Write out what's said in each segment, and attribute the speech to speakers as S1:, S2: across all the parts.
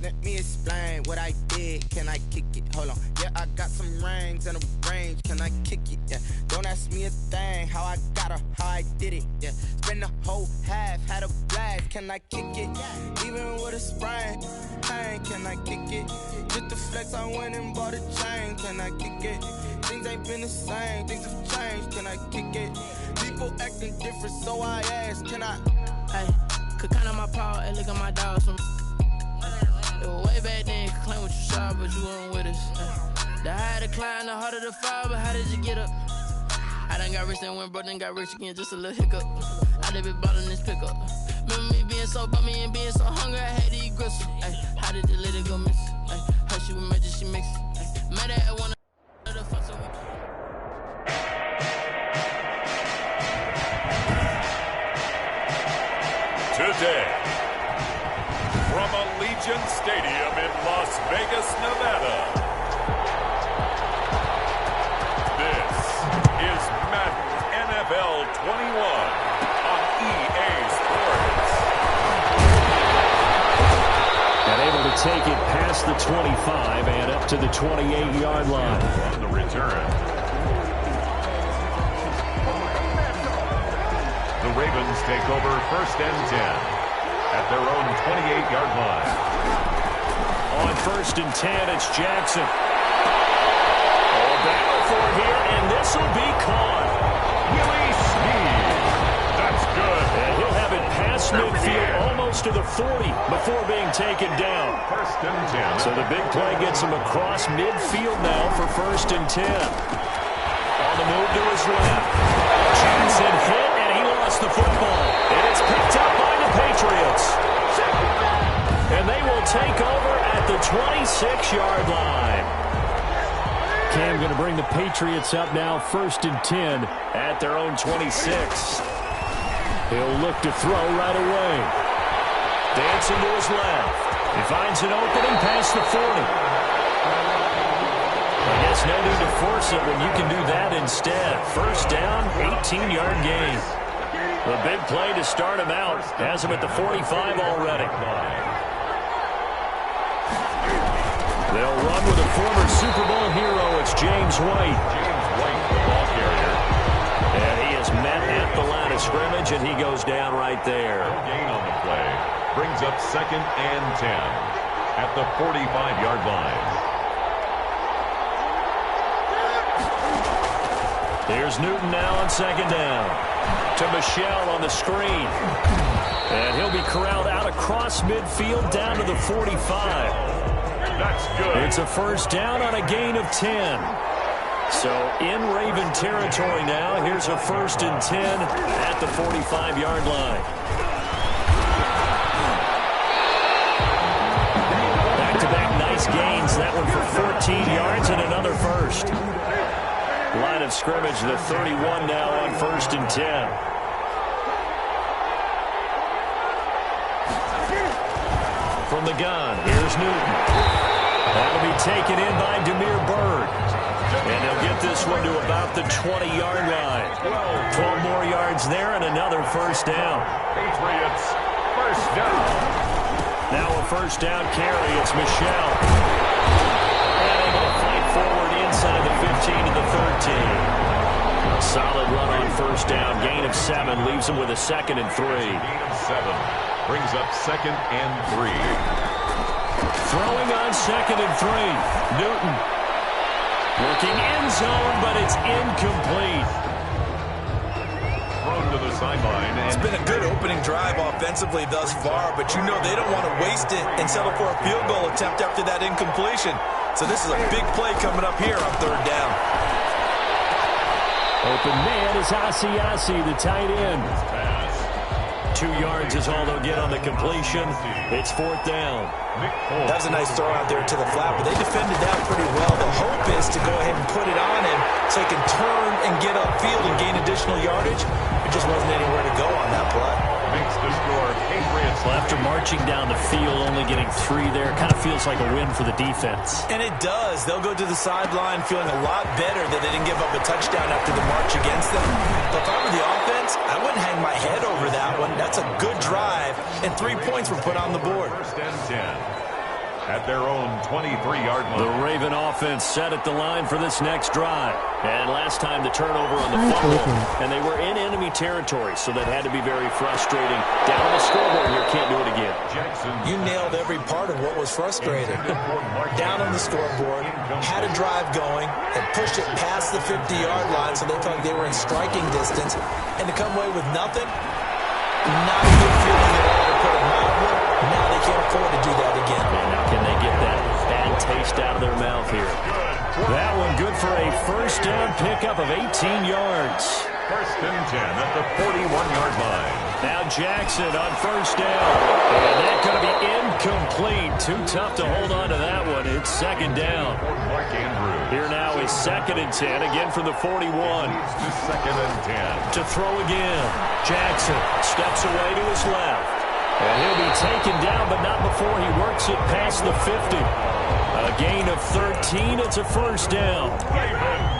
S1: let me explain what I did. Can I kick it? Hold on. Yeah, I got some rings and a range. Can I kick it? Yeah. Don't ask me a thing. How I got her, how I did it. Yeah. Spend the whole half, had a blast. Can I kick it? Even with a sprain. Pain, can I kick it? Just the flex, I went and bought a chain. Can I kick it? Things ain't been the same. Things have changed. Can I kick it? People acting different, so I ask. Can I?
S2: Hey, could count on my power and look at my dogs from. It was way back then, you could claim what you saw, but you weren't with us. The higher the climb, the harder the fall, but how did you get up? I done got rich and went broke, then got rich again, just a little hiccup. I done been ballin' this pickup. Remember me being so bummy and being so hungry, I had to eat gristle. Ay, how did the lady go miss? Ay, how she was magic, she mixed. Mad at one of the fuck so we.
S3: Today, from Allegiant Stadium in Las Vegas, Nevada, this is Madden NFL 21 on EA Sports.
S4: And able to take it past the 25 and up to the 28-yard line.
S3: On the return, the Ravens take over 1st and 10 at their own 28-yard line.
S4: On 1st and 10, it's Jackson. Oh, battle for it here, and this will be caught.
S3: Willie Snead. That's good.
S4: And he'll have it past midfield, almost to the 40, before being taken down.
S3: 1st and 10.
S4: So the big play gets him across midfield now for 1st and 10. On the move to his left. Jackson hit, and he lost the football. And it's picked up by the Patriots. And they will take over at the 26-yard line. Cam going to bring the Patriots up now 1st and 10 at their own 26. He'll look to throw right away. Dancing to his left. He finds an opening past the 40. I guess no need to force it when you can do that instead. 1st down, 18-yard gain. The big play to start him out. Has him at the 45 already. They'll run with a former Super Bowl hero. It's James White.
S3: James White, the ball carrier.
S4: And he is met at the line of scrimmage, and he goes down right there.
S3: No gain on the play. Brings up 2nd and 10 at the 45-yard line.
S4: Here's Newton now on 2nd down. To Michelle on the screen. And he'll be corralled out across midfield down to the 45.
S3: That's good.
S4: It's a 1st down on a gain of 10. So in Raven territory now. Here's a 1st and 10 at the 45-yard line. Back-to-back nice gains. That one for 14 yards and another first. Line of scrimmage, the 31 now on 1st and 10. From the gun, here's Newton. That'll be taken in by Demir Bird. And he'll get this one to about the 20-yard line. 12 more yards there and another 1st down.
S3: Patriots, 1st down.
S4: Now a 1st down carry. It's Michelle. And able to fight forward inside the 15 to the 13. Solid run on 1st down. Gain of 7 leaves him with a 2nd and 3.
S3: Gain of 7 brings up 2nd and 3.
S4: Throwing on 2nd and 3. Newton. Looking end zone, but it's incomplete.
S3: Thrown to the sideline.
S5: It's been a good opening drive offensively thus far, but you know they don't want to waste it and settle for a field goal attempt after that incompletion. So this is a big play coming up here on 3rd down.
S4: Open man is Asiasi, the tight end. 2 yards is all they'll get on the completion. It's 4th down.
S5: That was a nice throw out there to the flat, but they defended that pretty well. The hope is to go ahead and put it on him so he can turn and get upfield and gain additional yardage. It just wasn't anywhere to go on that play.
S3: Makes the score Patriots.
S4: Well, after marching down the field, only getting 3 there, kind of feels like a win for the defense.
S5: And it does. They'll go to the sideline feeling a lot better that they didn't give up a touchdown after the march against them. But if I were the offense, I wouldn't hang my head over that one. That's a good drive, and 3 points were put on the board.
S3: 1st and 10. at their own 23-yard line.
S4: The Raven offense set at the line for this next drive. And last time the turnover on the fumble, and they were in enemy territory, so that had to be very frustrating. Down on the scoreboard here, can't do it again.
S5: You nailed every part of what was frustrating. Down on the scoreboard, had a drive going, and pushed it past the 50-yard line so they felt like they were in striking distance, and to come away with nothing, not a good feeling at all, to put it mildly. Now they can't afford to do that again.
S4: And now can they get that bad taste out of their mouth here? That one good for a first down pickup of 18 yards.
S3: First and 10 at the 41-yard line.
S4: Now Jackson on first down. And that's going to be incomplete. Too tough to hold on to that one. It's second down. Here now is second and 10, again from the 41.
S3: Second and 10.
S4: To throw again. Jackson steps away to his left. And he'll be taken down, but not before he works it past the 50. A gain of 13. It's a first down.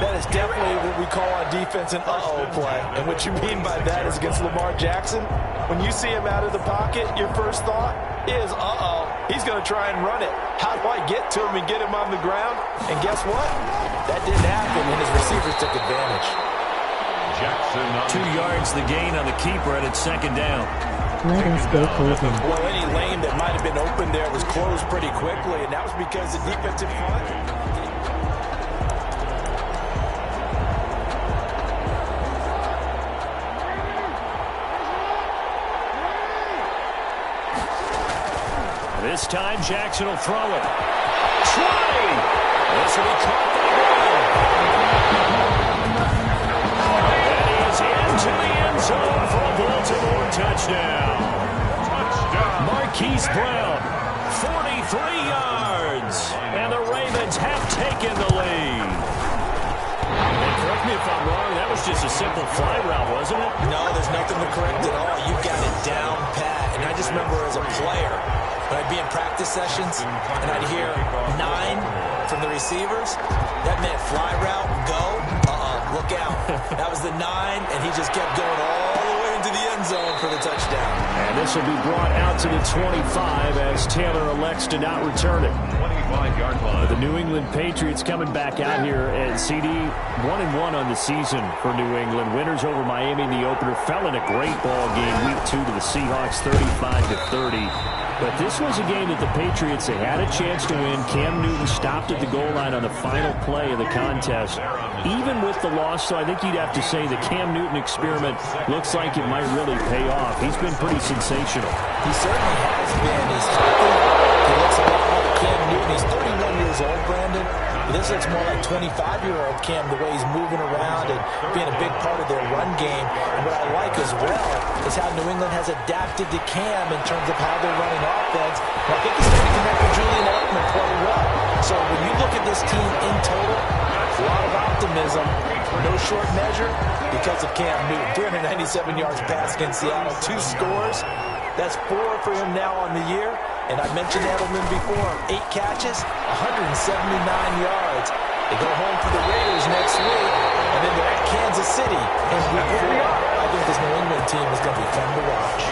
S5: That is definitely what we call on defense an uh-oh play. And what you mean by that is against Lamar Jackson, when you see him out of the pocket, your first thought is, uh-oh, he's going to try and run it. How do I get to him and get him on the ground? And guess what? That didn't happen, and his receivers took advantage.
S3: Jackson
S4: 2 yards the gain on the keeper, and it's second down.
S6: Let us go closing.
S5: Well, any lane that might have been open there was closed pretty quickly, and that was because the defensive front.
S4: This time Jackson will throw it. Try! This will be caught by Brown. And he is into the end zone for a Baltimore touchdown. Marquise Brown, 43 yards. And the Ravens have taken the lead. And correct me if I'm wrong, that was just a simple fly route, wasn't it?
S5: No, there's nothing to correct at all. You got it down pat. And I just remember as a player, when I'd be in practice sessions and I'd hear 9 from the receivers, that meant fly route, go, look out. That was the 9, and he just kept going all the way into the end zone for the touchdown.
S4: And this will be brought out to the 25 as Taylor elects to not return it.
S3: 25-yard line.
S4: The New England Patriots coming back out here, and CD 1-1 on the season for New England. Winners over Miami in the opener. Fell in a great ball game week 2 to the Seahawks, 35-30. But this was a game that the Patriots, they had a chance to win. Cam Newton stopped at the goal line on the final play of the contest. Even with the loss, so I think you'd have to say the Cam Newton experiment looks like it might really pay off. He's been pretty sensational.
S5: He certainly has been. He's healthy. He looks a lot like Cam Newton. He's 31 years old, Brandon. But this looks more like 25-year-old Cam, the way he's moving around and being a big part of their run game. And what I like as well is how New England has adapted to Cam in terms of how they're running offense. And I think he's starting to connect with Julian Edelman quite well. So when you look at this team in total, a lot of optimism, no short measure, because of Cam Newton. 397 yards pass against Seattle, 2 scores. That's 4 for him now on the year. And I mentioned Edelman before, 8 catches, 179 yards. They go home for the Raiders next week, and then they're at Kansas City in week 4. I think this New England team is going to be fun to watch.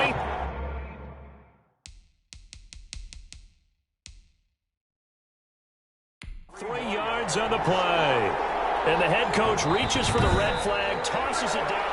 S4: 20. On the play. And the head coach reaches for the red flag, tosses it down.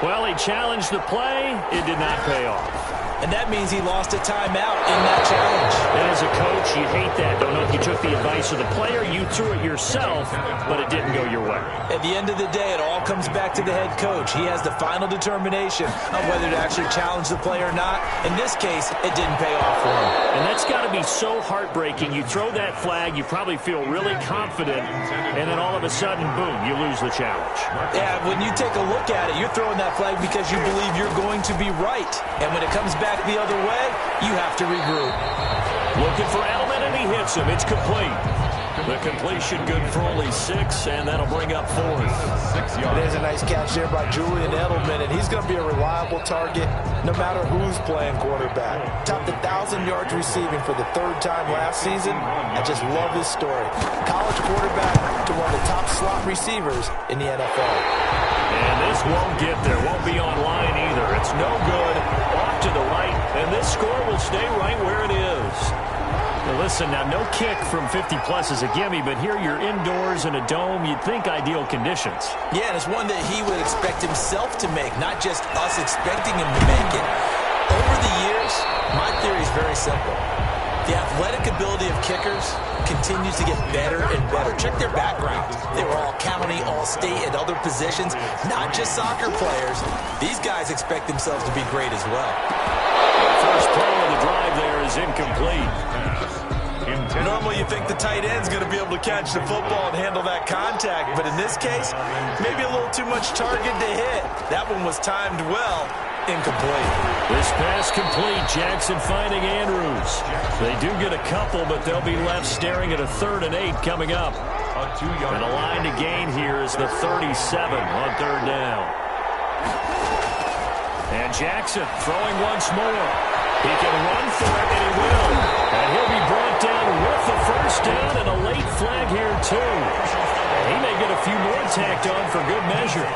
S4: Well, he challenged the play. It did not pay off.
S5: And that means he lost a timeout in that challenge.
S4: And as a coach, you hate that. Don't know if you took the advice of the player, you threw it yourself, but it didn't go your way.
S5: At the end of the day, it all comes back to the head coach. He has the final determination on whether to actually challenge the play or not. In this case, it didn't pay off for him.
S4: And that's got to be so heartbreaking. You throw that flag, you probably feel really confident, and then all of a sudden, boom, you lose the challenge.
S5: Yeah, when you take a look at it, you're throwing that flag because you believe you're going to be right. And when it comes back the other way, you have to regroup.
S4: Looking for Edelman, and he hits him. It's complete. The completion good for only 6, and that'll bring up 4th.
S3: 6 yards.
S5: There's a nice catch there by Julian Edelman, and he's going to be a reliable target no matter who's playing quarterback. Topped 1,000 yards receiving for the 3rd time last season. I just love his story. College quarterback to one of the top slot receivers in the NFL.
S4: And this won't get there. Won't be online either. It's no good. Off to the right. And this score will stay right where it is. Now listen, now no kick from 50-plus is a gimme, but here you're indoors in a dome. You'd think ideal conditions.
S5: Yeah, and it's one that he would expect himself to make, not just us expecting him to make it. Over the years, my theory is very simple. The athletic ability of kickers continues to get better and better. Check their backgrounds. They were all county, all state, and other positions, not just soccer players. These guys expect themselves to be great as well.
S4: The first play of the drive there is incomplete.
S5: Normally you think the tight end's going to be able to catch the football and handle that contact, but in this case, maybe a little too much target to hit. That one was timed well. Incomplete.
S4: This pass complete. Jackson finding Andrews. They do get a couple, but they'll be left staring at a 3rd and 8 coming up. And the line to gain here is the 37 on 3rd down. And Jackson throwing once more. He can run for it, and he will. And he'll be brought down with the first down and a late flag here, too. He may get a few more tacked on for good measure.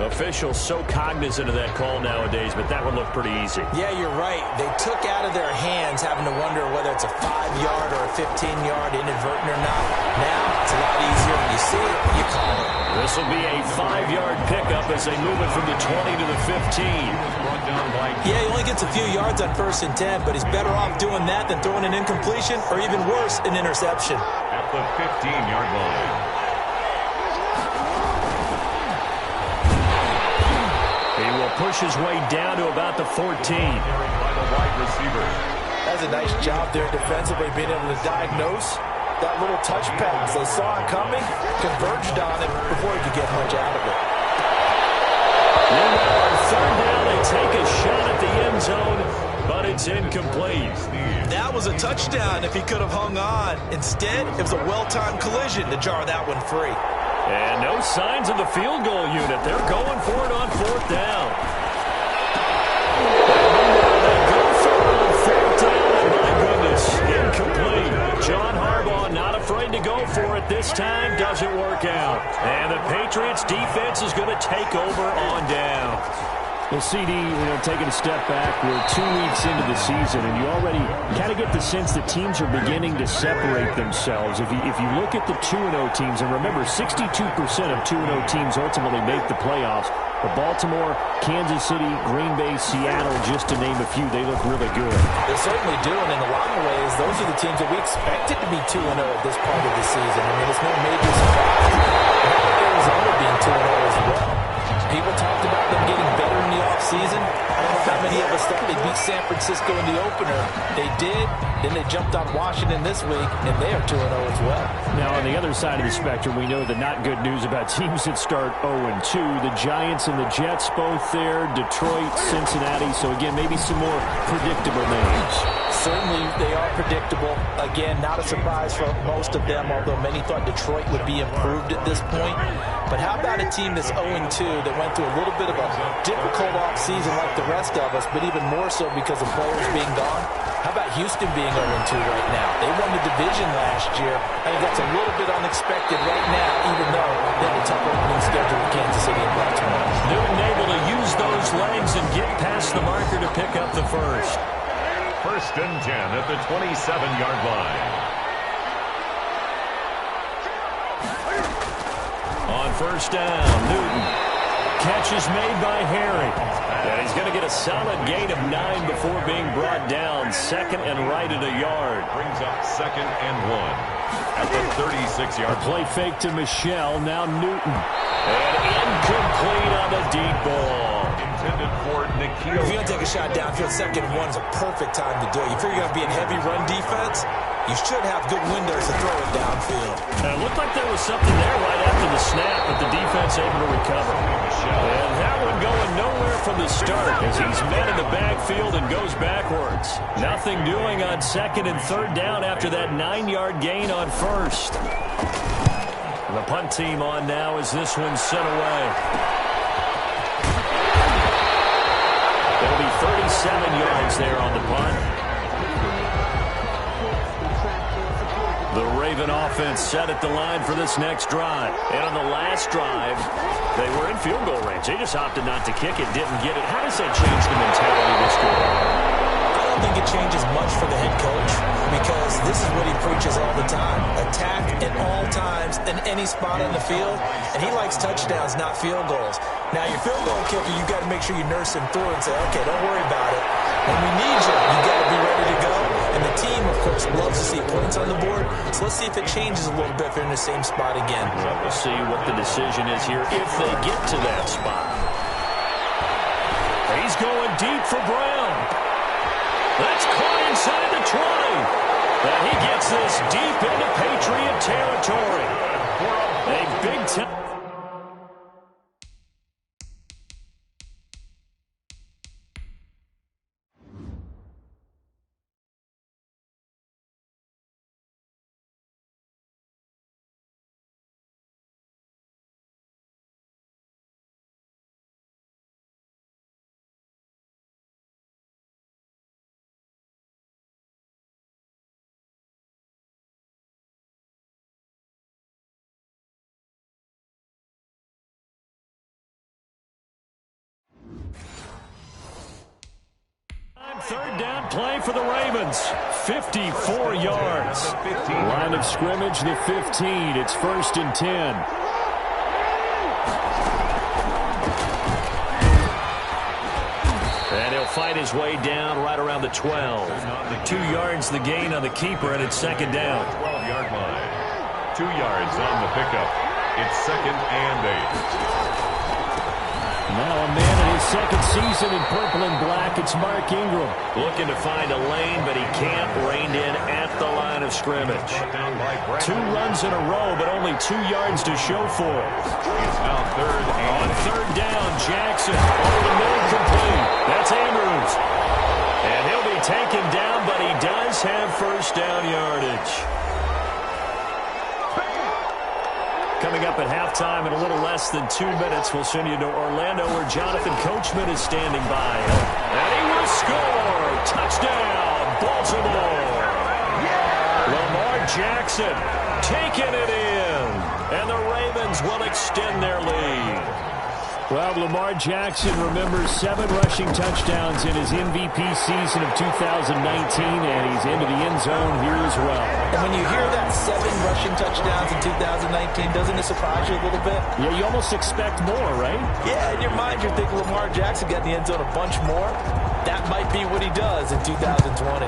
S4: Officials so cognizant of that call nowadays, but that one looked pretty easy.
S5: Yeah, you're right. They took out of their hands having to wonder whether it's a 5-yard or a 15-yard, inadvertent or not. Now, it's a lot easier. When you see it, you call it.
S4: This will be a 5-yard pickup as they move it from the 20 to the 15.
S5: Yeah, he only gets a few yards on 1st and 10, but he's better off doing that than throwing an incompletion or even worse, an interception.
S3: At the 15-yard line.
S4: Push his way down to about the 14.
S3: By the wide receiver.
S5: That's a nice job there defensively, being able to diagnose that little touch pass. They saw it coming, converged on it before he could get much out of it.
S4: Meanwhile, on 3rd down, they take a shot at the end zone, but it's incomplete.
S5: That was a touchdown if he could have hung on. Instead, it was a well-timed collision to jar that one free.
S4: And no signs of the field goal unit. They're going for it on 4th down. They go for it on 4th down, and my goodness, incomplete. John Harbaugh not afraid to go for it this time. Doesn't work out. And the Patriots defense is going to take over on down. Well, CD, taking a step back, we're 2 weeks into the season, and you already kind of get the sense that teams are beginning to separate themselves. If you look at the 2-0 teams, and remember, 62% of 2-0 teams ultimately make the playoffs. But Baltimore, Kansas City, Green Bay, Seattle, just to name a few, they look really good.
S5: They certainly do, and in a lot of ways, those are the teams that we expected to be 2-0 at this part of the season. I mean, it's no major surprise. Arizona being 2-0 as well. People talked about them getting better in the offseason. I don't know how many of us thought they'd beat San Francisco in the opener. They did. Then they jumped on Washington this week, and they are 2-0 as well.
S4: Now, on the other side of the spectrum, we know the not good news about teams that start 0-2. The Giants and the Jets both there. Detroit, Cincinnati. So, again, maybe some more predictable names.
S5: Certainly, they are predictable. Again, not a surprise for most of them, although many thought Detroit would be improved at this point. But how about a team that's 0-2 that went through a little bit of a difficult offseason like the rest of us, but even more so because of players being gone? How about Houston being 0-2 right now? They won the division last year. I think that's a little bit unexpected right now, even though they had a tough opening schedule with Kansas City and Baltimore.
S4: Newton able to use those legs and get past the marker to pick up the first.
S3: 1st and 10 at the 27-yard line.
S4: On 1st down, Newton. Catch is made by Harry. And he's going to get a solid gain of 9 before being brought down. 2nd and right at a yard.
S3: Brings up 2nd and 1 at the 36-yard
S4: line. Play fake to Michelle. Now Newton. And incomplete on the deep ball.
S3: Intended for Nikhil.
S5: If you're going to take a shot downfield, 2nd and 1 is a perfect time to do it. You figure you're going to be in heavy run defense, you should have good windows to throw it downfield.
S4: And it looked like there was something there right after the snap, but the defense able to recover. And that one going nowhere from the start as he's met in the backfield and goes backwards. Nothing doing on 2nd and 3rd down after that 9-yard gain on 1st. And the punt team on now as this one's sent away. It'll be 37 yards there on the punt. The Raven offense set at the line for this next drive. And on the last drive, they were in field goal range. They just opted not to kick it, didn't get it. How does that change the mentality this quarter?
S5: I don't think it changes much for the head coach because this is what he preaches all the time. Attack at all times in any spot on the field. And he likes touchdowns, not field goals. Now, your field goal kicker, you got to make sure you nurse him through and say, okay, don't worry about it. When we need you, you got to be ready to go. And the team, of course, loves to see points on the board. So let's see if it changes a little bit if they're in the same spot again.
S4: Well, we'll see what the decision is here if they get to that spot. He's going deep for Brown. That's caught inside the 20. And he gets this deep into Patriot territory. A big time. Third down play for the Ravens. 54 yards. Line of scrimmage, the 15. It's 1st and 10. And he'll fight his way down right around the 12. 2 yards the gain on the keeper, and it's 2nd down.
S3: 12-yard line. 2 yards on the pickup. It's 2nd and 8.
S4: Now a man in his 2nd season in purple and black. It's Mark Ingram. Looking to find a lane, but he can't. Reined in at the line of scrimmage. 2 runs in a row, but only 2 yards to show for it.
S3: It's now 3rd and
S4: on 3rd down, Jackson. Over the middle, complete. That's Andrews. And he'll be taken down, but he does have 1st down yardage. Coming up at halftime in a little less than 2 minutes, we'll send you to Orlando where Jonathan Coachman is standing by. And he will score! Touchdown, Baltimore! Lamar Jackson taking it in. And the Ravens will extend their lead. Well, Lamar Jackson remembers 7 rushing touchdowns in his MVP season of 2019, and he's into the end zone here as well.
S5: And when you hear that 7 rushing touchdowns in 2019, doesn't it surprise you a little bit?
S4: Yeah, you almost expect more, right?
S5: Yeah, in your mind, you're thinking Lamar Jackson got in the end zone a bunch more. That might be what he does in 2020.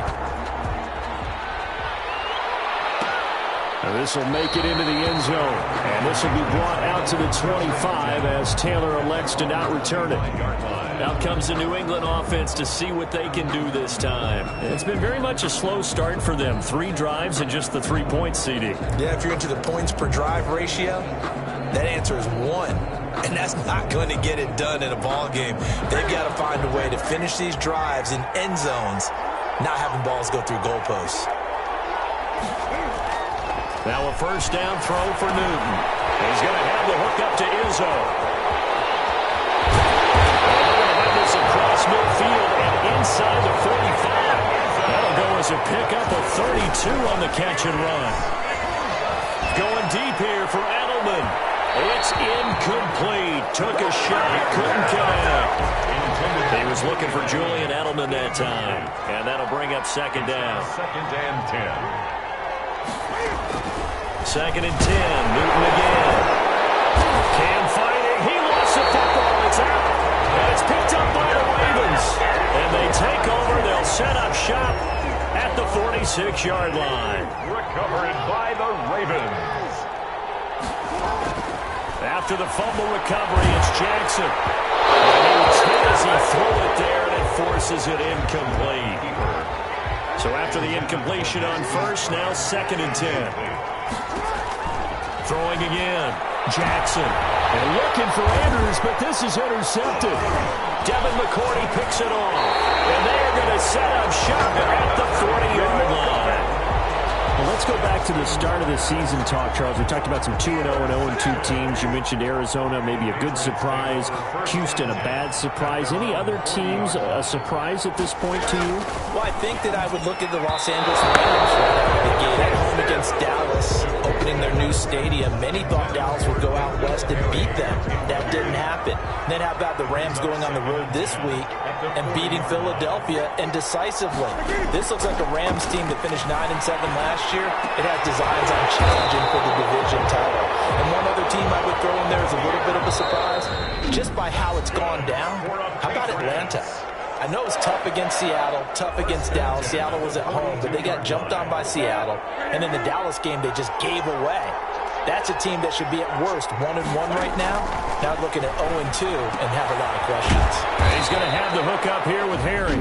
S4: This will make it into the end zone. And this will be brought out to the 25 as Taylor elects to not return it. Out comes the New England offense to see what they can do this time. It's been very much a slow start for them. 3 drives and just the 3-point seeding.
S5: Yeah, if you're into the points per drive ratio, that answer is 1. And that's not going to get it done in a ball game. They've got to find a way to finish these drives in end zones, not having balls go through goalposts.
S4: Now a 1st down throw for Newton. He's going to have the hook up to Izzo. They're going to have this across midfield and inside the 45. That'll go as a pickup of 32 on the catch and run. Going deep here for Edelman. It's incomplete. Took a shot. Couldn't connect. He was looking for Julian Edelman that time. And that'll bring up 2nd down.
S3: 2nd and 10.
S4: 2nd and 10. Newton again. Cam fighting. He lost the football. It's out. And it's picked up by the Ravens. And they take over. They'll set up shop at the 46-yard line.
S3: Recovered by the Ravens.
S4: After the fumble recovery, it's Jackson. And he was hit as he threw it there, and it forces it incomplete. So after the incompletion on 1st, now 2nd and 10. Throwing again. Jackson. And looking for Andrews, but this is intercepted. Devin McCourty picks it off. And they're going to set up shop at the 40-yard line. let's go back to the start of the season talk, Charles. We talked about some 2-0 and 0-2 teams. You mentioned Arizona, maybe a good surprise. Houston, a bad surprise. Any other teams a surprise at this point to you?
S5: Well, I think that I would look at the Los Angeles Rams right out of the gate at home against Dallas, opening their new stadium. Many thought Dallas would go out west and beat them. That didn't happen. Then how about the Rams going on the road this week and beating Philadelphia and decisively? This looks like a Rams team that finished 9-7 last year. It has designs on challenging for the division title. And one other team I would throw in there is a little bit of a surprise, just by how it's gone down. How about Atlanta? I know it's tough against Seattle, tough against Dallas. Seattle was at home, but they got jumped on by Seattle. And in the Dallas game, they just gave away. That's a team that should be at worst 1-1 right now. Now looking at 0-2 and have a lot of questions.
S4: He's going to have the hook up here with Harry.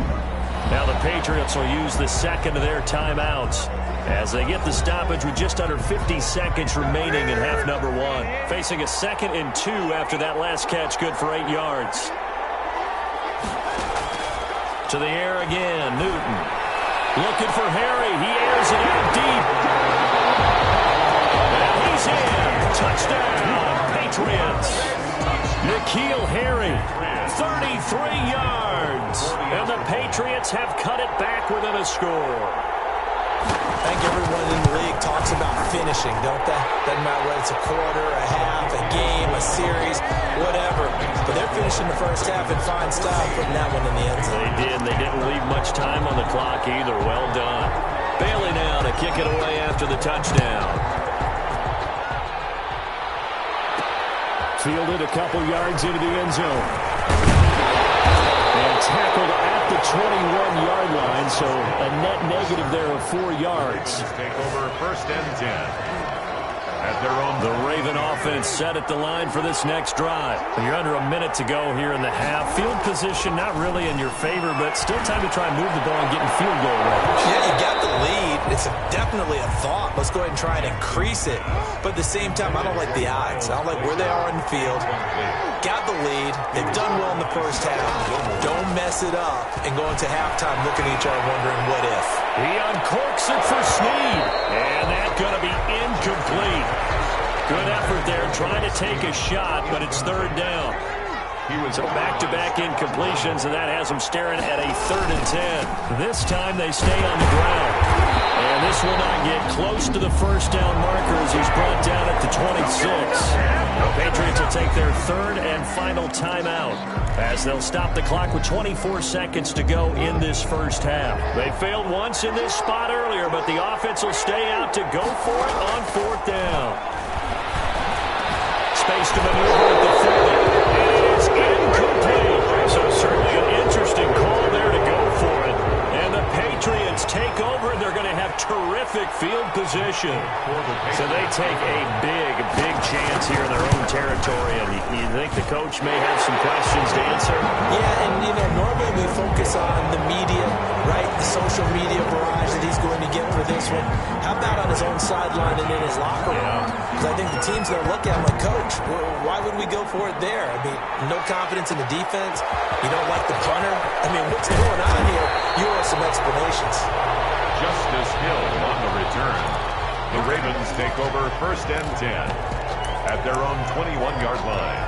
S4: Now the Patriots will use the second of their timeouts as they get the stoppage with just under 50 seconds remaining in half number 1. Facing a 2nd and 2 after that last catch, good for 8 yards. To the air again, Newton. Looking for Harry. He airs it out deep. And he's in. Touchdown, Patriots. N'Keal Harry, 33 yards. And the Patriots have cut it back within a score.
S5: I think everyone in the league talks about finishing, don't they? Doesn't matter whether it's a quarter, a half, a game, a series, whatever. But they're finishing the first half in fine style, putting that one in the end zone.
S4: They did. They didn't leave much time on the clock either. Well done. Bailey now to kick it away after the touchdown. Fielded a couple yards into the end zone. And tackled at the 21-yard line, so a net negative there of 4 yards.
S3: Take over 1st and 10. At their own.
S4: The Raven offense set at the line for this next drive. You're under a minute to go here in the half. Field position not really in your favor, but still time to try and move the ball and get in field goal range.
S5: Yeah, you got the lead. It's definitely a thought. Let's go ahead and try and increase it. But at the same time, I don't like the odds. I don't like where they are in the field. Got the lead. They've done well in the first half. Don't mess it up and go into halftime looking at each other wondering what if.
S4: He uncorks it for Snead. And that's going to be incomplete. Good effort there trying to take a shot, but it's 3rd down. So back-to-back incompletions, and that has them staring at a 3rd and 10. This time they stay on the ground. And this will not get close to the first down marker as he's brought down at the 26. The Patriots will take their 3rd and final timeout as they'll stop the clock with 24 seconds to go in this first half. They failed once in this spot earlier, but the offense will stay out to go for it on 4th down. Space to maneuver at the 40. It is incomplete. So certainly an interesting call there to go for it. And the Patriots take over. They're going to have terrific field position. So they take a big chance here in their own territory. And you think the coach may have some questions to answer?
S5: Yeah, and normally we focus on the media, right? The social media barrage that he's going to get for this one. How about on his own sideline and in his locker room? Because I think the team's going to look at him like, Coach, why would we go for it there? I mean, no confidence in the defense. You don't like the punter. I mean, what's going on here? You owe some explanations.
S3: Justice Hill on the return. The Ravens take over 1st and 10 at their own 21-yard line.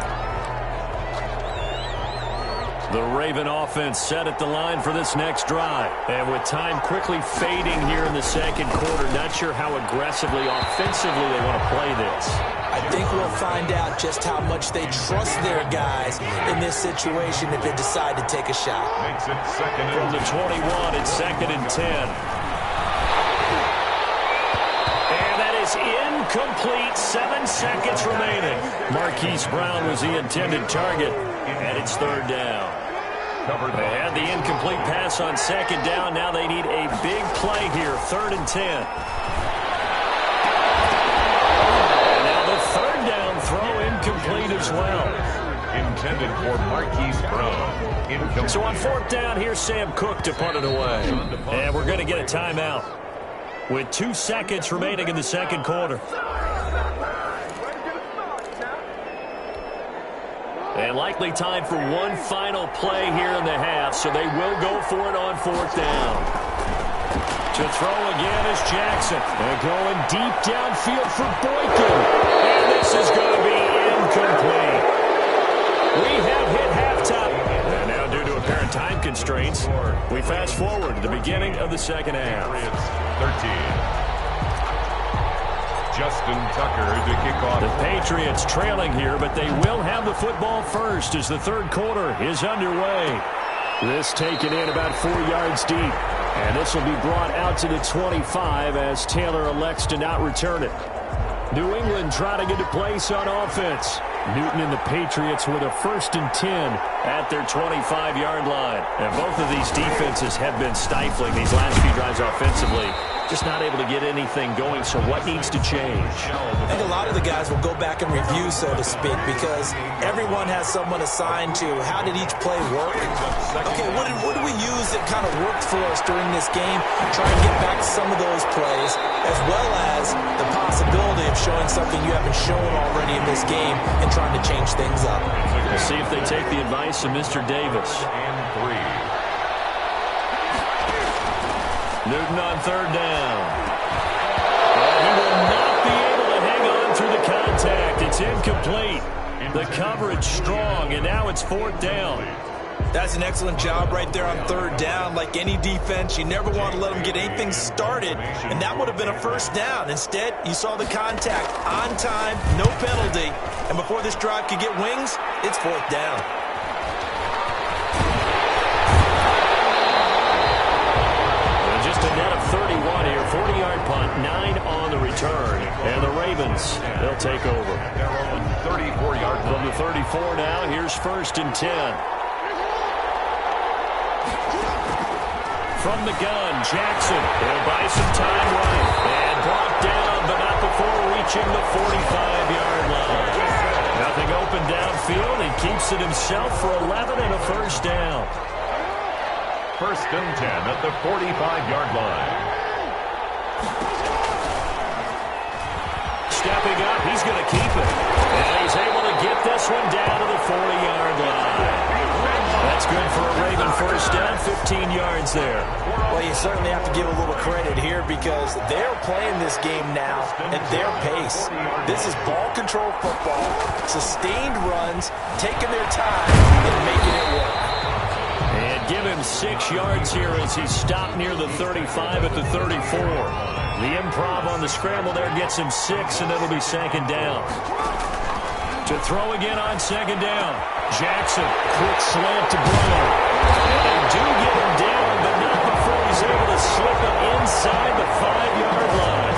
S4: The Raven offense set at the line for this next drive. And with time quickly fading here in the second quarter, not sure how aggressively, offensively they want to play this.
S5: I think we'll find out just how much they trust their guys in this situation if they decide to take a shot.
S3: Makes it 2nd and
S4: From the 21, it's 2nd and 10. And that is incomplete. 7 seconds remaining. Marquise Brown was the intended target. And it's 3rd down. They had the incomplete pass on 2nd down. Now they need a big play here. 3rd and 10. And now the 3rd down throw incomplete as well.
S3: intended for Marquise Brown. Incomplete.
S4: So on 4th down, here's Sam Cook to punt it away. And we're going to get a timeout with 2 seconds remaining in the second quarter. And likely time for one final play here in the half, so they will go for it on 4th down. To throw again is Jackson. And going deep downfield for Boykin. And this is going to be incomplete. We have hit halftime. And now due to apparent time constraints, we fast forward to the beginning of the second half.
S3: 13. Justin Tucker to kick off.
S4: The Patriots trailing here, but they will have the football first as the third quarter is underway. This taken in about 4 yards deep. And this will be brought out to the 25 as Taylor elects to not return it. New England trying to get a place on offense. Newton and the Patriots with a 1st and 10 at their 25-yard line. And both of these defenses have been stifling these last few drives offensively. Just not able to get anything going, so what needs to change?
S5: I think a lot of the guys will go back and review, so to speak, because everyone has someone assigned to how did each play work. Okay, what did we use that kind of worked for us during this game? Try and get back to some of those plays, as well as the possibility of showing something you haven't shown already in this game and trying to change things up.
S4: We'll see if they take the advice of Mr. Davis.
S3: And 3.
S4: Newton on third down. And he will not be able to hang on through the contact. It's incomplete. The coverage strong, and now it's 4th down.
S5: That's an excellent job right there on third down. Like any defense, you never want to let them get anything started, and that would have been a 1st down. Instead, you saw the contact on time, no penalty, and before this drive could get wings, it's 4th down.
S4: Just a net of 31 here, 40-yard punt, 9 on the return. And the Ravens, they'll take over.
S3: 34-yard
S4: From the 34 now, here's 1st and 10. From the gun, Jackson. He'll buy some time right. And brought down, but not before reaching the 45-yard line. Nothing open downfield. He keeps it himself for 11 and a 1st down.
S3: 1st and 10 at the 45-yard line.
S4: Stepping up, he's going to keep it. And he's able to get this one down to the 40-yard line. That's good for a Raven 1st down, 15 yards there.
S5: Well, you certainly have to give a little credit here because they're playing this game now at their pace. This is ball control football, sustained runs, taking their time and making it work.
S4: And give him 6 yards here as he's stopped near the 35 at the 34. The improv on the scramble there gets him 6, and it'll be 2nd down. To throw again on 2nd down. Jackson, quick slant to Bruno. And they do get him down, but not before he's able to slip him inside the 5-yard line.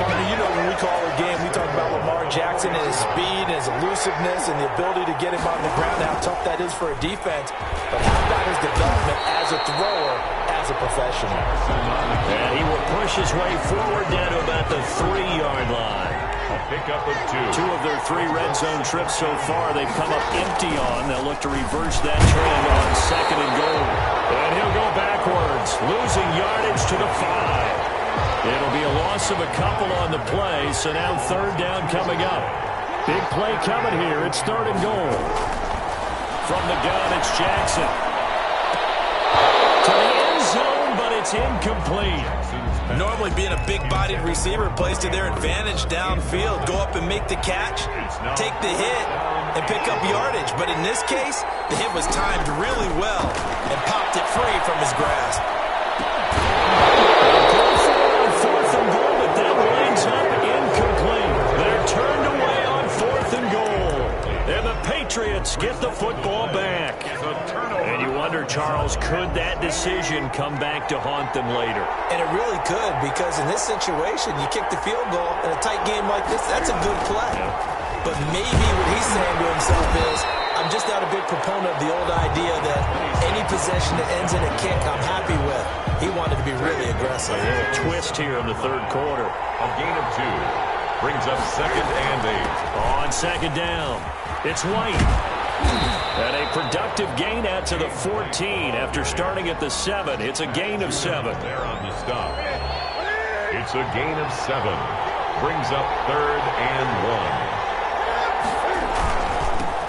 S5: Partner, you know when we call a game, we talk about Lamar Jackson and his speed and his elusiveness and the ability to get him on the ground, how tough that is for a defense. But how about his development as a thrower, as a professional?
S4: And he will push his way forward down to about the 3-yard line.
S3: A pickup of 2.
S4: 2 of their 3 red zone trips so far, they've come up empty on. They'll look to reverse that trend on 2nd and goal. And he'll go backwards, losing yardage to the 5. It'll be a loss of a couple on the play, so now 3rd down coming up. Big play coming here. It's 3rd and goal. From the gun, it's Jackson. To the end zone, but it's incomplete.
S5: Normally being a big-bodied receiver plays to their advantage downfield. Go up and make the catch, take the hit, and pick up yardage. But in this case, the hit was timed really well and popped it free from his grasp.
S4: On 4th and goal, but that winds up incomplete. They're turned away on 4th and goal. And the Patriots get the football back. And you wonder, Charles, could that decision come back to haunt them later?
S5: And it really could, because in this situation, you kick the field goal in a tight game like this, that's a good play. But maybe what he's saying to himself is, I'm just not a big proponent of the old idea that any possession that ends in a kick I'm happy with. He wanted to be really aggressive.
S4: A little twist here in the 3rd quarter.
S3: A gain of 2 brings up 2nd and 8.
S4: On 2nd down, it's White. And a productive gain out to the 14 after starting at the 7. It's a gain of 7.
S3: There on the stop. It's a gain of 7. Brings up 3rd and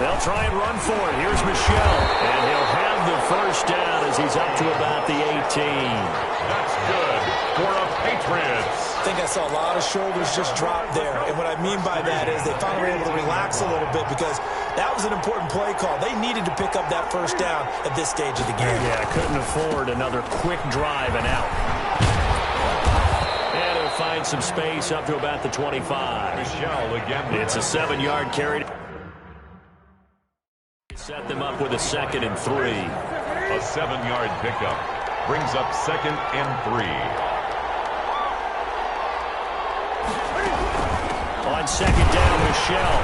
S3: 1.
S4: They'll They'll try and run for it. Here's Michelle. And he'll have the first down as he's up to about the 18.
S3: That's good for a Patriots.
S5: I think I saw a lot of shoulders just drop there. And what I mean by that is they finally were able to relax a little bit because that was an important play call. They needed to pick up that first down at this stage of the game.
S4: Yeah, couldn't afford another quick drive and out. And he'll find some space up to about the 25.
S3: Michelle again.
S4: It's a 7-yard carry. Set them up with a 2nd and 3.
S3: A 7-yard pickup brings up 2nd and 3.
S4: On 2nd down, Michelle.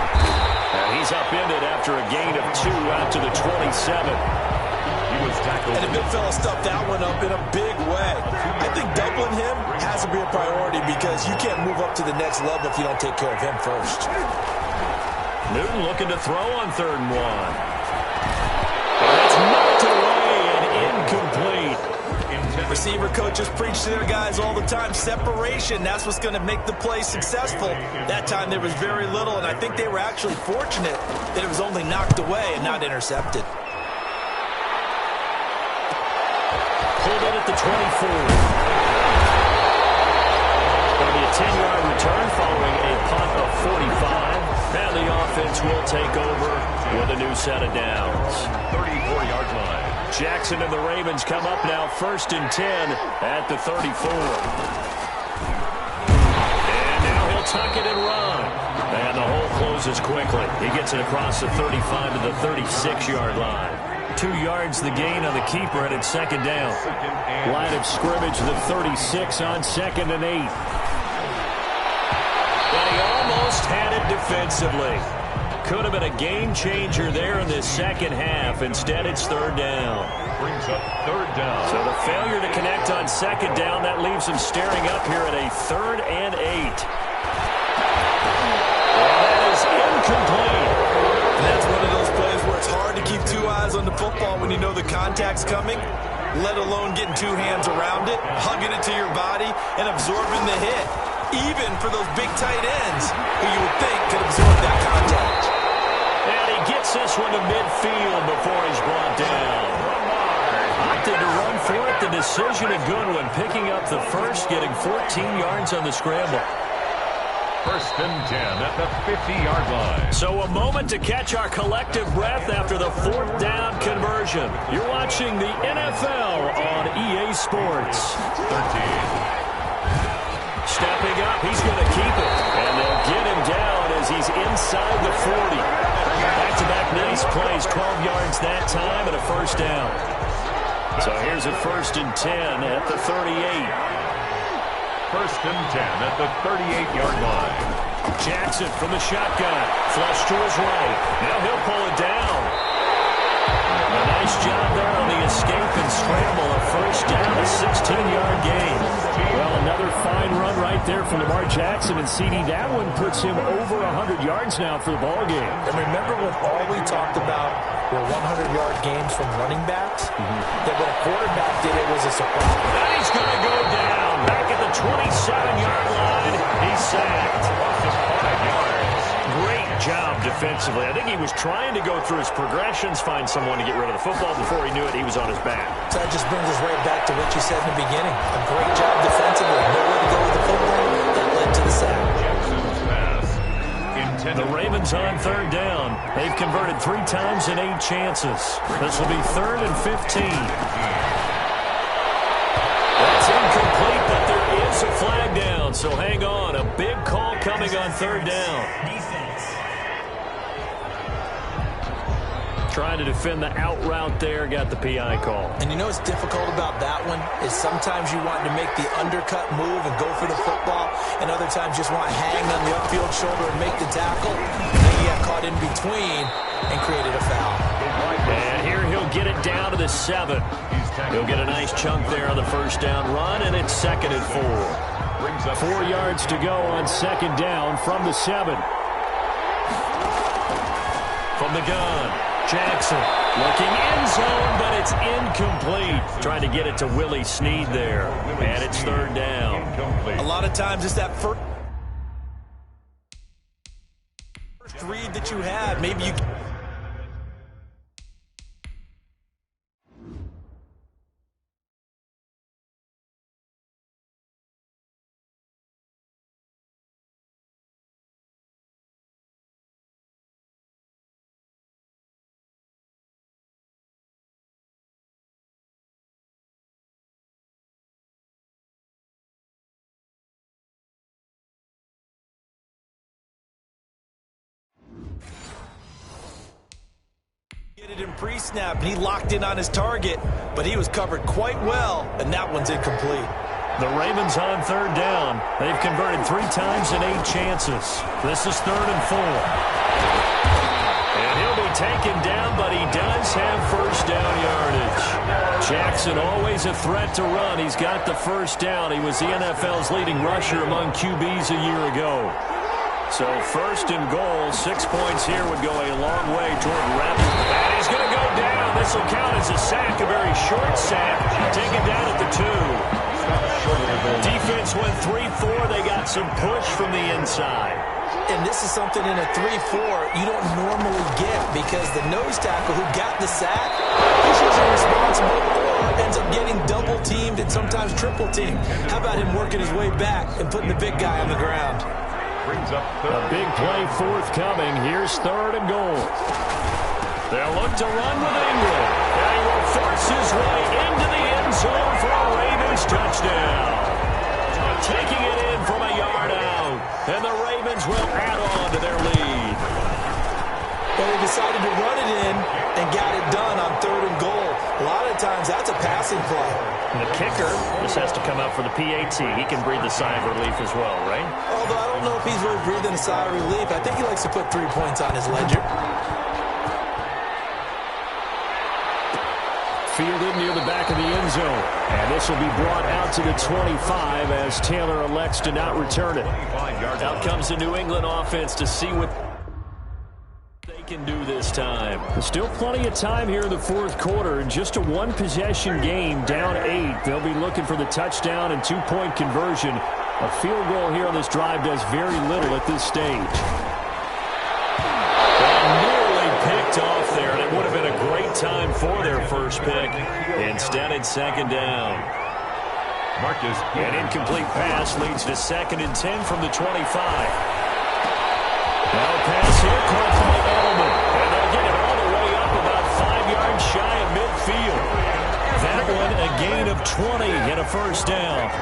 S4: And he's upended after a gain of 2 out to the 27.
S3: He was tackled.
S5: And the big fella stuffed that one up in a big way. I think doubling him has to be a priority because you can't move up to the next level if you don't take care of him first.
S4: Newton looking to throw on 3rd and 1. And that's knocked away and incomplete.
S5: Receiver coaches preach to their guys all the time. Separation, that's what's going to make the play successful. That time there was very little, and I think they were actually fortunate that it was only knocked away and not intercepted.
S4: Pulled in at the 24. Going to be a 10-yard return following a punt of 45. And the offense will take over with a new set of downs.
S3: 34-yard line.
S4: Jackson and the Ravens come up now 1st and 10 at the 34. And now he'll tuck it and run. And the hole closes quickly. He gets it across the 35 to the 36-yard line. 2 yards the gain on the keeper, and it's 2nd down. Line of scrimmage, the 36 on 2nd and 8. And he almost had it defensively. Could have been a game changer there in this second half. Instead, it's 3rd down.
S3: Brings up 3rd down.
S4: So the failure to connect on 2nd down, that leaves him staring up here at a 3rd and 8. And that is incomplete.
S5: And that's one of those plays where it's hard to keep 2 eyes on the football when you know the contact's coming, let alone getting 2 hands around it, hugging it to your body, and absorbing the hit. Even for those big tight ends who you would think could absorb that contact.
S4: And he gets this one to midfield before he's brought down. Opted to run for it. The decision a good one. Picking up the first, getting 14 yards on the scramble.
S3: 1st and 10 at the 50-yard line.
S4: So a moment to catch our collective breath after the 4th down conversion. You're watching the NFL on EA Sports.
S3: 13.
S4: Stepping up, he's going to keep it. And they'll get him down as he's inside the 40. Back-to-back nice plays, 12 yards that time and a 1st down. So here's a 1st and 10 at the 38.
S3: 1st and 10 at the 38-yard line.
S4: Jackson from the shotgun. Flush to his right. Now he'll pull it down. A nice job there on the escape and scramble. A 1st down, a 16-yard gain. Well, another fine run right there from Lamar Jackson and CD. That one puts him over 100 yards now for the ball game.
S5: And remember when all we talked about were 100-yard games from running backs? That when a quarterback did it was a surprise.
S4: And he's going to go down. Back at the 27-yard line. He's sacked.
S3: 5 yards.
S4: Great job defensively. I think he was trying to go through his progressions, find someone to get rid of the football. Before he knew it, he was on his back.
S5: So that just brings us right back to what you said in the beginning. A great job defensively. Nowhere to go with the football. That led to the sack.
S3: Jackson's pass intended.
S4: The Ravens on 3rd down. They've converted 3 times in 8 chances. This will be 3rd and 15. That's incomplete, but there is a flag down. So hang on. A big call coming on 3rd down. Trying to defend the out route there, got the PI call.
S5: And you know what's difficult about that one is sometimes you want to make the undercut move and go for the football, and other times just want to hang on the upfield shoulder and make the tackle. And then you got caught in between and created a foul.
S4: And here he'll get it down to the 7. He'll get a nice chunk there on the 1st down run, and it's 2nd and 4. 4 yards to go on 2nd down from the 7. From the gun. Jackson looking end zone, but it's incomplete. Trying to get it to Willie Snead there. And it's 3rd down.
S5: A lot of times it's that first read that you have. Maybe you pre-snap, and he locked in on his target, but he was covered quite well, and that one's incomplete.
S4: The Ravens on third down. They've converted 3 times in 8 chances. This is 3rd and 4. And he'll be taken down, but he does have first down yardage. Jackson always a threat to run. He's got the first down. He was the NFL's leading rusher among QBs a year ago. So 1st and goal, 6 points here would go a long way toward wrapping. And he's going to go down. This will count as a sack, a very short sack. Taken down at the 2. Defense went 3-4. They got some push from the inside.
S5: And this is something in a 3-4 you don't normally get, because the nose tackle who got the sack is usually responsible or ends up getting double-teamed and sometimes triple-teamed. How about him working his way back and putting the big guy on the ground?
S3: Brings up
S4: a big play forthcoming. Here's 3rd and goal. They'll look to run with Ingram. And he will force his way into the end zone for a Ravens touchdown. Taking it in from a yard out. And the Ravens will add on to their lead.
S5: Well, they decided to run it in and got it done on 3rd and goal. A lot of times that's a passing play.
S4: And the kicker just has to come out for the PAT. He can breathe a sigh of relief as well, right?
S5: Although I don't know if he's really breathing a sigh of relief. I think he likes to put 3 points on his ledger.
S4: Fielded near the back of the end zone. And this will be brought out to the 25 as Taylor elects to not return it. Out comes the New England offense to see what they can do this time. There's still plenty of time here in the 4th quarter. In just a 1-possession game, down 8. They'll be looking for the touchdown and 2-point conversion. A field goal here on this drive does very little at this stage. Picked off there, and it would have been a great time for their first pick. Instead, it's 2nd down.
S3: Marcus.
S4: An incomplete pass leads to 2nd and 10 from the 25. Now a pass here, caught by Edelman. And they'll get it all the way up about 5 yards shy of midfield. That one, a gain of 20 and a first down.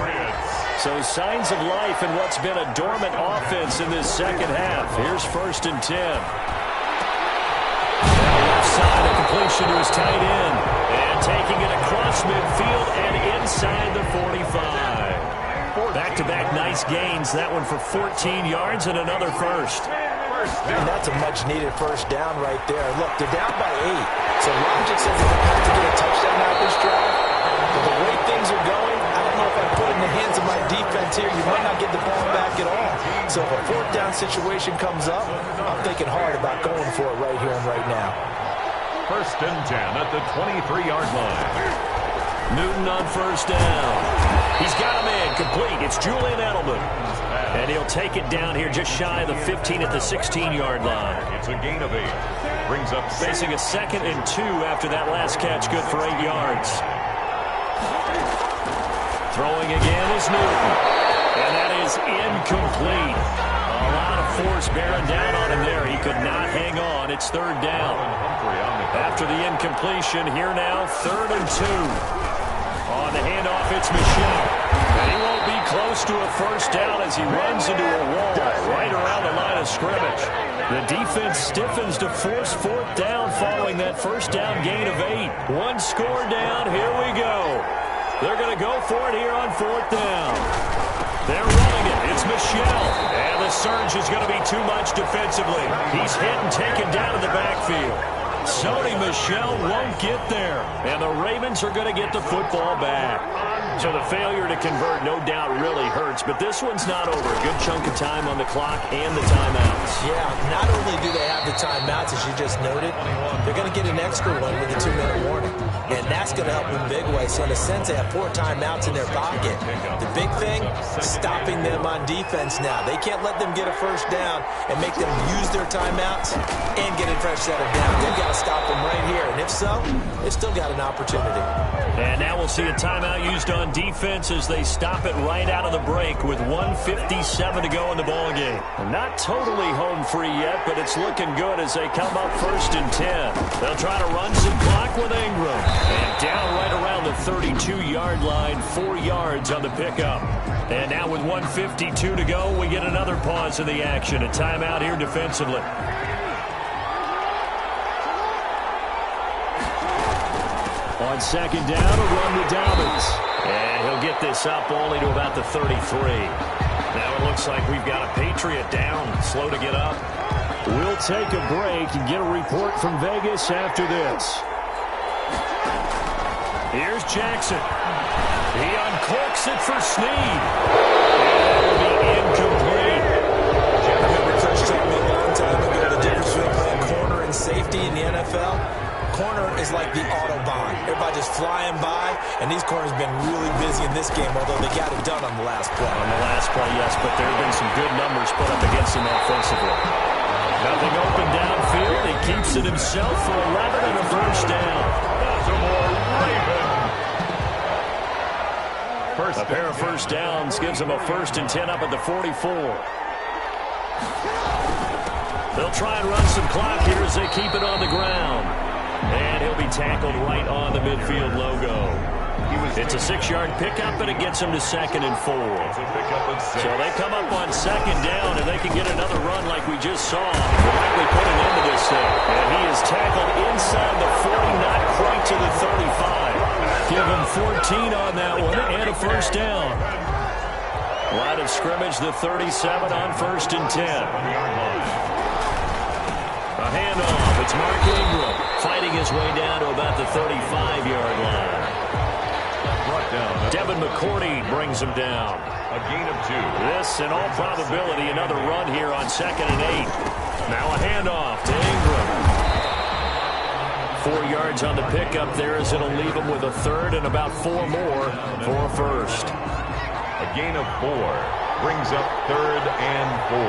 S4: So signs of life in what's been a dormant offense in this second half. Here's 1st and 10. Side, a completion to his tight end. And taking it across midfield and inside the 45. Back-to-back nice gains. That one for 14 yards and another first.
S5: And that's a much-needed first down right there. Look, they're down by 8. So logic says they're going to have to get a touchdown out of this drive. But the way things are going, I don't know if I put it in the hands of my defense here. You might not get the ball back at all. So if a 4th down situation comes up, I'm thinking hard about going for it right here and right now.
S3: 1st and 10 at the 23-yard line.
S4: Newton on first down. He's got a man complete. It's Julian Edelman. And he'll take it down here just shy of the 15 at the 16-yard line.
S3: It's a gain of 8. Brings up
S4: facing a 2nd and 2 after that last catch. Good for 8 yards. Throwing again is Newton. And that is incomplete. A lot of force bearing down on him there. He could not hang on. It's 3rd down. After the incompletion, here now, 3rd and 2. On the handoff, it's Michel. And he won't be close to a first down as he runs into a wall right around the line of scrimmage. The defense stiffens to force 4th down following that first down gain of 8. 1 score down. Here we go. They're going to go for it here on 4th down. They're running it. It's Michel. And the surge is going to be too much defensively. He's hit and taken down in the backfield. Sony Michel won't get there. And the Ravens are going to get the football back. So the failure to convert no doubt really hurts, but this one's not over. A good chunk of time on the clock and the timeouts.
S5: Yeah, not only do they have the timeouts, as you just noted, they're going to get an extra one with a 2-minute warning. And that's going to help them big way. So in a sense, they have 4 timeouts in their pocket. The big thing, stopping them on defense now. They can't let them get a first down and make them use their timeouts and get a fresh set of down. They've got to stop them right here. And if so, they've still got an opportunity.
S4: And now we'll see a timeout used on defense as they stop it right out of the break with 1:57 to go in the ballgame. Not totally home free yet, but it's looking good as they come up 1st and 10. They'll try to run some clock with Ingram. And down right around the 32-yard line, 4 yards on the pickup. And now with 1:52 to go, we get another pause in the action. A timeout here defensively. On second down, a run to Dobbins. And he'll get this up only to about the 33. Now it looks like we've got a Patriot down, slow to get up. We'll take a break and get a report from Vegas after this. Here's Jackson. He uncorks it for Snead. It'll be incomplete.
S5: I remember Coach told me a long time ago the difference between playing corner and safety in the NFL. Corner is like the Autobahn. Everybody just flying by, and these corners have been really busy in this game, although they got it done on the last play.
S4: On the last play, yes, but there have been some good numbers put up against him offensively. Nothing open downfield. He keeps it himself for 11 and a first down.
S3: Baltimore Ravens.
S4: A pair of first downs gives him a 1st and 10 up at the 44. They'll try and run some clock here as they keep it on the ground. And he'll be tackled right on the midfield logo. It's a 6-yard pickup, and it gets him to 2nd and 4. So they come up on 2nd down, and they can get another run like we just saw. They'll likely put an end to this thing. And he is tackled inside the 40, not quite to the 35. Give him 14 on that one, and a first down. Line of scrimmage, the 37 on 1st and 10. A handoff. It's Mark Ingram fighting his way down to about the 35-yard line. Devin McCourty brings him down.
S3: A gain of 2.
S4: This, in all probability, another run here on 2nd and 8. Now a handoff to Ingram. 4 yards on the pickup there as it'll leave him with a 3rd and about 4 more for a first.
S3: A gain of 4 brings up 3rd and 4.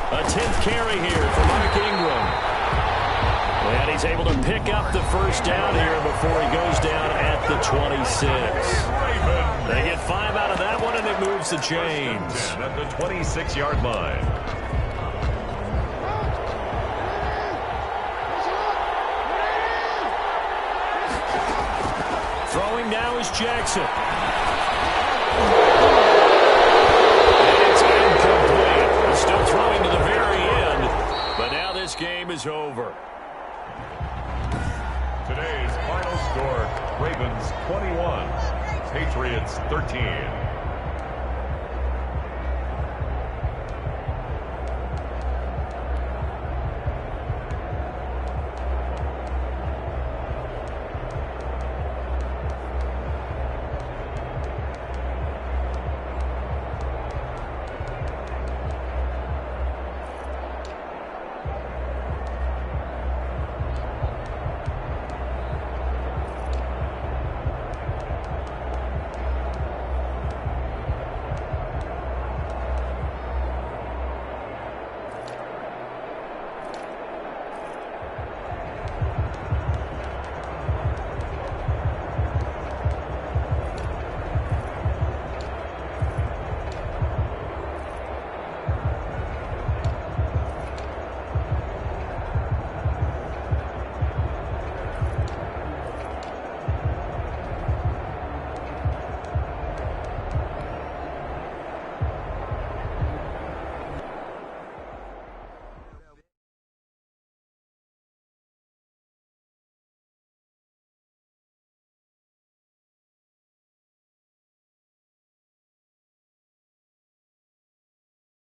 S4: A 10th carry here for Mark Ingram. And he's able to pick up the first down here before he goes down at the 26. They get 5 out of that one, and it moves the chains.
S3: At the 26-yard line.
S4: Throwing now is Jackson. And it's incomplete. He's still throwing to the very end, but now this game is over.
S3: Today's final score, Ravens 21, Patriots 13.